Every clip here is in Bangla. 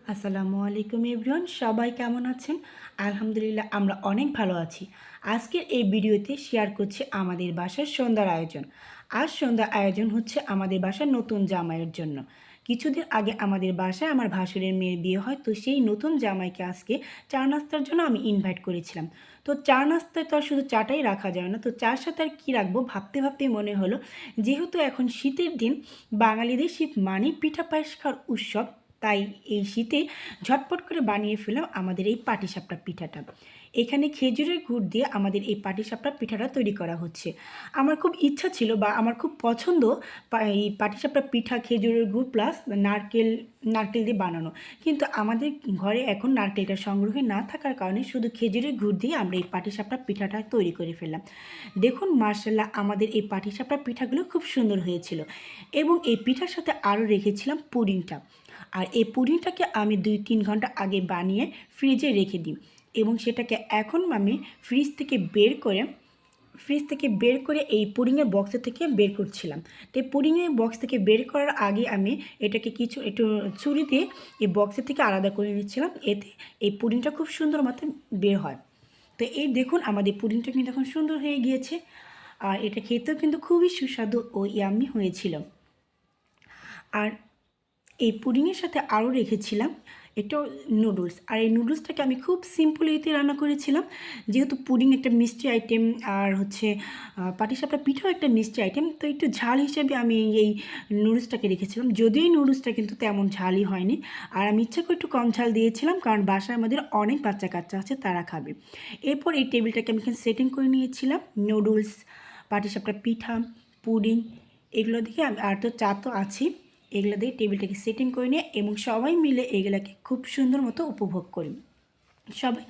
আসসালামু আলাইকুম এভরিওয়ান, সবাই কেমন আছেন? আলহামদুলিল্লাহ আমরা অনেক ভালো আছি। আজকের এই ভিডিওতে শেয়ার করছি আমাদের বাসার সন্ধ্যার আয়োজন। আজ সন্ধ্যার আয়োজন হচ্ছে আমাদের বাসার নতুন জামাইয়ের জন্য। কিছুদিন আগে আমাদের বাসায় আমার ভাসুরের মেয়ের বিয়ে হয়, তো সেই নতুন জামাইকে আজকে চা নাস্তার জন্য আমি ইনভাইট করেছিলাম। তো চা নাস্তায় তো আর শুধু চাটাই রাখা যায় না, তো চার সাথে আর কী রাখবো ভাবতে ভাবতে মনে হলো, যেহেতু এখন শীতের দিন, বাঙালিদের শীত মানে পিঠা পায়েস খাওয়ার উৎসব, তাই এই শীতে ঝটপট করে বানিয়ে ফেলাম আমাদের এই পাটিসাপটা পিঠাটা। এখানে খেজুরের গুড় দিয়ে আমাদের এই পাটিসাপটা পিঠাটা তৈরি করা হচ্ছে। আমার খুব ইচ্ছা ছিল বা আমার খুব পছন্দ এই পাটিসাপটা পিঠা খেজুরের গুড় প্লাস নারকেল নারকেল দিয়ে বানানো, কিন্তু আমাদের ঘরে এখন নারকেলটা সংগ্রহে না থাকার কারণে শুধু খেজুরের গুড় দিয়ে আমরা এই পাটিসাপটা পিঠাটা তৈরি করে ফেললাম। দেখুন মার্শাল্লাহ, আমাদের এই পাটিসাপটা পিঠাগুলো খুব সুন্দর হয়েছিল। এবং এই পিঠার সাথে আরও রেখেছিলাম পুডিংটা। আর এই পুডিংটাকে আমি 2-3 ঘন্টা আগে বানিয়ে ফ্রিজে রেখে দিই, এবং সেটাকে এখন আমি ফ্রিজ থেকে বের করে এই পুডিংয়ের বক্স থেকে বের করছিলাম। তো এই পুডিংয়ের বক্স থেকে বের করার আগে আমি এটাকে একটু ছুরি দিয়ে এই বক্সের থেকে আলাদা করে নিচ্ছিলাম, এতে এই পুডিংটা খুব সুন্দর মতো বের হয়। তো এই দেখুন আমাদের পুডিংটা কিন্তু এখন সুন্দর হয়ে গিয়েছে, আর এটা খেতেও কিন্তু খুবই সুস্বাদু ও ইয়াম্মি হয়েছিল। আর এই পুডিংয়ের সাথে আরও রেখেছিলাম একটু নুডলস, আর এই নুডলসটাকে আমি খুব সিম্পল ইয়েতে রান্না করেছিলাম, যেহেতু পুডিং একটা মিষ্টি আইটেম আর হচ্ছে পাটিসাপটা পিঠাও একটা মিষ্টি আইটেম, তো একটু ঝাল হিসেবে আমি এই নুডলসটাকে রেখেছিলাম। যদিও এই নুডলসটা কিন্তু তেমন ঝালই হয়নি, আর আমি ইচ্ছা করে একটু কম ঝাল দিয়েছিলাম, কারণ বাসায় আমাদের অনেক বাচ্চা কাচ্চা আছে, তারা খাবে। এরপর এই টেবিলটাকে আমি এখানে সেটিং করে নিয়েছিলাম নুডলস, পাটিসাপটা পিঠা, পুডিং, এগুলো দেখে আমি, আর তো চা তো আছেই, এগুলো দিয়ে টেবিলটাকে সেটিং করে নিয়ে এবং সবাই মিলে এগুলাকে খুব সুন্দর মতো উপভোগ করি সবাই।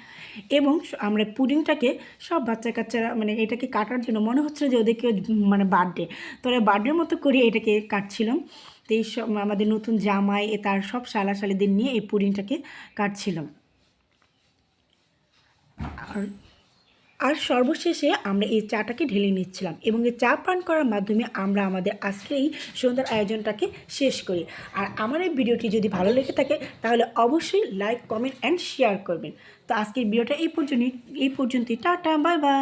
এবং আমরা পুডিংটাকে সব বাচ্চা কাচ্চারা মানে এটাকে কাটার জন্য মনে হচ্ছিল যে ওদেরকে মানে বার্থডে, তোরা বার্থডের মতো করে এটাকে কাটছিলাম। তো এই সব আমাদের নতুন জামাই তার সব শালাশালিদের নিয়ে এই পুডিংটাকে কাটছিলাম। আর আর সর্বশেষে আমরা এই চাটাকে ঢেলে নিচ্ছিলাম, এবং এই চা পান করার মাধ্যমে আমরা আমাদের আজকের এই সন্ধ্যার আয়োজনটাকে শেষ করি। আর আমার এই ভিডিওটি যদি ভালো লেগে থাকে তাহলে অবশ্যই লাইক, কমেন্ট অ্যান্ড শেয়ার করবেন। তো আজকের ভিডিওটা এই পর্যন্তই। Tata, bye bye.